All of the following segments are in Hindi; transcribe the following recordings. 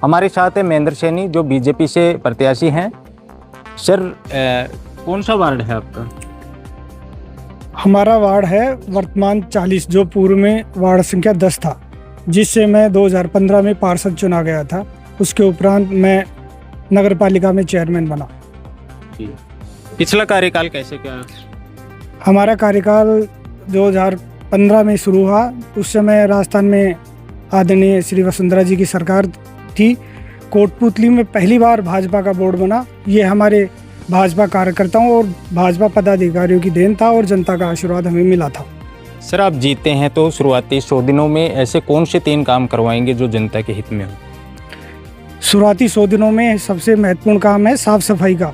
हमारे साथ है महेंद्र सैनी जो बीजेपी से प्रत्याशी हैं। सर कौन सा वार्ड है आपका? हमारा वार्ड है वर्तमान 40, जो पूर्व में वार्ड संख्या 10 था, जिससे मैं 2015 में पार्षद चुना गया था। उसके उपरांत मैं नगर पालिका में चेयरमैन बना। पिछला कार्यकाल कैसे क्या? हमारा कार्यकाल 2015 में शुरू हुआ। उस समय राजस्थान में आदरणीय श्री वसुंधरा जी की सरकार थी। कोटपुतली में पहली बार भाजपा का बोर्ड बना। ये हमारे भाजपा कार्यकर्ताओं और भाजपा पदाधिकारियों की देन था और जनता का आशीर्वाद हमें मिला था। सर आप जीते हैं तो शुरुआती 100 दिनों में ऐसे कौन से 3 काम करवाएंगे जो जनता के हित में हो? शुरुआती 100 दिनों में सबसे महत्वपूर्ण काम है साफ़ सफाई का।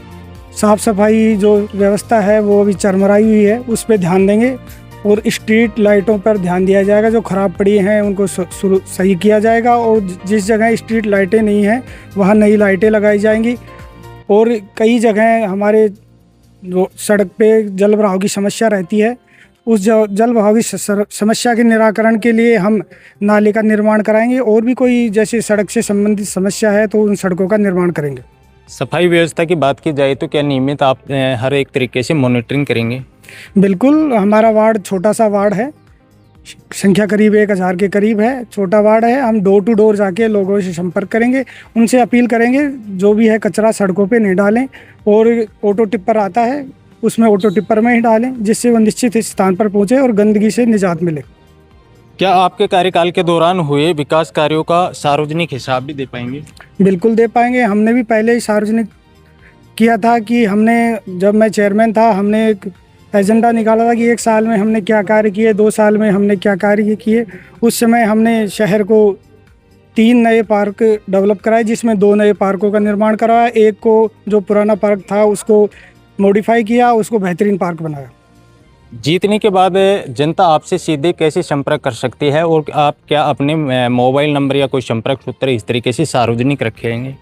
साफ़ सफाई जो व्यवस्था है वो अभी चरमराई हुई है, उस पर ध्यान देंगे और स्ट्रीट लाइटों पर ध्यान दिया जाएगा। जो ख़राब पड़ी हैं उनको सही किया जाएगा और जिस जगह स्ट्रीट लाइटें नहीं हैं वहाँ नई लाइटें लगाई जाएंगी। और कई जगह हमारे जो सड़क पे जल बहाव की समस्या रहती है, उस जल बहाव की समस्या के निराकरण के लिए हम नाले का निर्माण कराएंगे और भी कोई जैसे सड़क से संबंधित समस्या है तो उन सड़कों का निर्माण करेंगे। सफाई व्यवस्था की बात की जाए तो क्या नियमित आप हर एक तरीके से मॉनिटरिंग करेंगे? बिल्कुल, हमारा वार्ड छोटा सा वार्ड है, संख्या करीब 1000 के करीब है, छोटा वार्ड है। हम डोर टू डोर जाके लोगों से संपर्क करेंगे, उनसे अपील करेंगे जो भी है कचरा सड़कों पे नहीं डालें और ऑटो टिप्पर आता है उसमें ऑटो टिप्पर में ही डालें, जिससे वो निश्चित स्थान पर पहुँचे और गंदगी से निजात मिले। क्या आपके कार्यकाल के दौरान हुए विकास कार्यों का सार्वजनिक हिसाब भी दे पाएंगे? बिल्कुल दे पाएंगे। हमने भी पहले ही सार्वजनिक किया था कि जब मैं चेयरमैन था हमने एक एजेंडा निकाला था कि 1 साल में हमने क्या कार्य किए, 2 साल में हमने क्या कार्य किए। उस समय हमने शहर को 3 नए पार्क डेवलप कराए, जिसमें 2 नए पार्कों का निर्माण करवाया। एक को जो पुराना पार्क था उसको मॉडिफाई किया, उसको बेहतरीन पार्क बनाया। जीतने के बाद जनता आपसे सीधे कैसे संपर्क कर सकती है और आप क्या अपने मोबाइल नंबर या कोई संपर्क सूत्र इस तरीके से सार्वजनिक रखेंगे?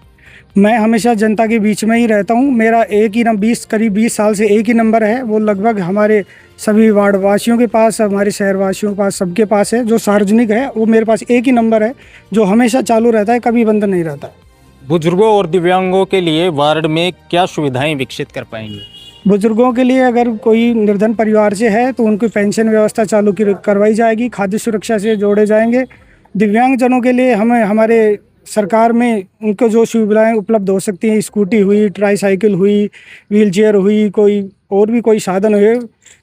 मैं हमेशा जनता के बीच में ही रहता हूँ। मेरा एक ही करीब 20 साल से एक ही नंबर है, वो लगभग हमारे सभी वार्ड वासियों के पास, हमारे शहर वासियों के पास, सबके पास है। जो सार्वजनिक है वो मेरे पास एक ही नंबर है जो हमेशा चालू रहता है, कभी बंद नहीं रहता। बुजुर्गों और दिव्यांगों के लिए वार्ड में क्या सुविधाएं विकसित कर पाएंगे? बुजुर्गों के लिए अगर कोई निर्धन परिवार से है तो उनको पेंशन व्यवस्था चालू करवाई जाएगी, खाद्य सुरक्षा से जोड़े जाएंगे। दिव्यांगजनों के लिए हमारे सरकार में उनको जो सुविधाएं उपलब्ध हो सकती हैं, स्कूटी हुई, ट्राईसाइकिल हुई, व्हीलचेयर हुई, कोई और भी कोई साधन हुए,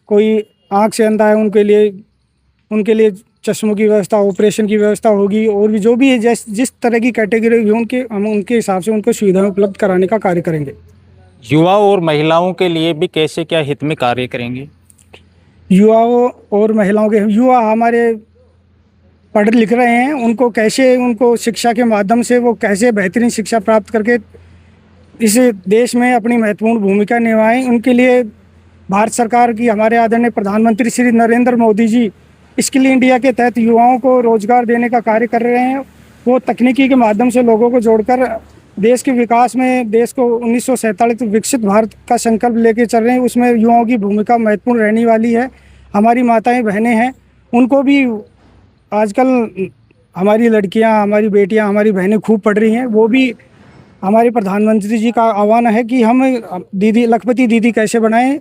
कोई आँख से अंधा है उनके लिए चश्मों की व्यवस्था, ऑपरेशन की व्यवस्था होगी और भी जो भी है जिस तरह की कैटेगरी हुई हम उनके हिसाब से उनको सुविधाएं उपलब्ध कराने का कार्य करेंगे। युवा और महिलाओं के लिए भी कैसे क्या हित में कार्य करेंगे? युवाओं और महिलाओं के युवा हमारे पढ़ लिख रहे हैं, उनको शिक्षा के माध्यम से वो कैसे बेहतरीन शिक्षा प्राप्त करके इस देश में अपनी महत्वपूर्ण भूमिका निभाएं, उनके लिए भारत सरकार की हमारे आदरणीय प्रधानमंत्री श्री नरेंद्र मोदी जी स्किल इंडिया के तहत युवाओं को रोजगार देने का कार्य कर रहे हैं। वो तकनीकी के माध्यम से लोगों को जोड़कर देश के विकास में, देश को 1947 विकसित भारत का संकल्प लेके चल रहे हैं। उसमें युवाओं की भूमिका महत्वपूर्ण रहने वाली है। हमारी माताएं बहनें हैं, उनको भी आजकल हमारी लड़कियां, हमारी बेटियां, हमारी बहनें खूब पढ़ रही हैं। वो भी हमारे प्रधानमंत्री जी का आह्वान है कि हम लखपति दीदी कैसे बनाएं।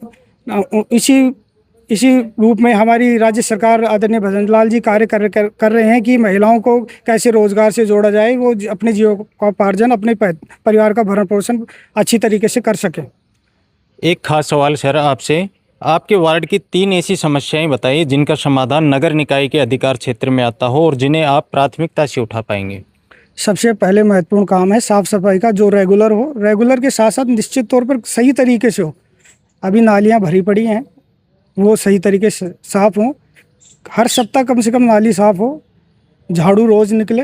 इसी रूप में हमारी राज्य सरकार आदरणीय भजनलाल जी कार्य कर रहे हैं कि महिलाओं को कैसे रोजगार से जोड़ा जाए, वो अपने जीविकोपार्जन, अपने परिवार का भरण पोषण अच्छी तरीके से कर सकें। एक खास सवाल सर आपसे, आपके वार्ड की 3 ऐसी समस्याएं बताइए जिनका समाधान नगर निकाय के अधिकार क्षेत्र में आता हो और जिन्हें आप प्राथमिकता से उठा पाएंगे। सबसे पहले महत्वपूर्ण काम है साफ़ सफाई का, जो रेगुलर हो, रेगुलर के साथ साथ निश्चित तौर पर सही तरीके से हो। अभी नालियाँ भरी पड़ी हैं, वो सही तरीके से साफ़ हों। हर सप्ताह कम से कम नाली साफ़ हो, झाड़ू रोज़ निकले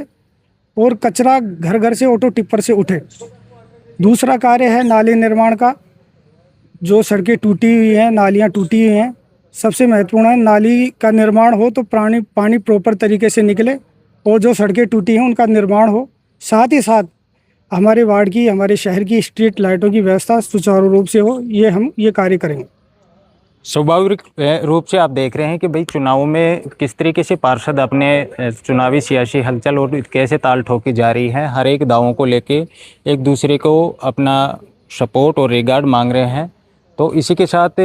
और कचरा घर घर से ऑटो टिप्पर से उठे। दूसरा कार्य है नाले निर्माण का। जो सड़कें टूटी हुई हैं, नालियाँ टूटी हुई हैं, सबसे महत्वपूर्ण है नाली का निर्माण हो तो पानी प्रॉपर तरीके से निकले और जो सड़कें टूटी हैं उनका निर्माण हो। साथ ही साथ हमारे वार्ड की, हमारे शहर की स्ट्रीट लाइटों की व्यवस्था सुचारू रूप से हो। हम ये कार्य करेंगे। स्वाभाविक रूप से आप देख रहे हैं कि भाई चुनावों में किस तरीके से पार्षद अपने चुनावी सियासी हलचल और कैसे ताल ठोकी जा रही है, हर एक दावों को लेके एक दूसरे को अपना सपोर्ट और रिगार्ड मांग रहे हैं। तो इसी के साथ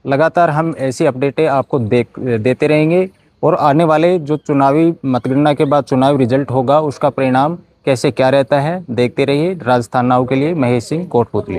लगातार हम ऐसी अपडेटें आपको देते रहेंगे और आने वाले जो चुनावी मतगणना के बाद चुनावी रिजल्ट होगा उसका परिणाम कैसे क्या रहता है देखते रहिए। राजस्थान नाउ के लिए महेश सिंह, कोटपुतली।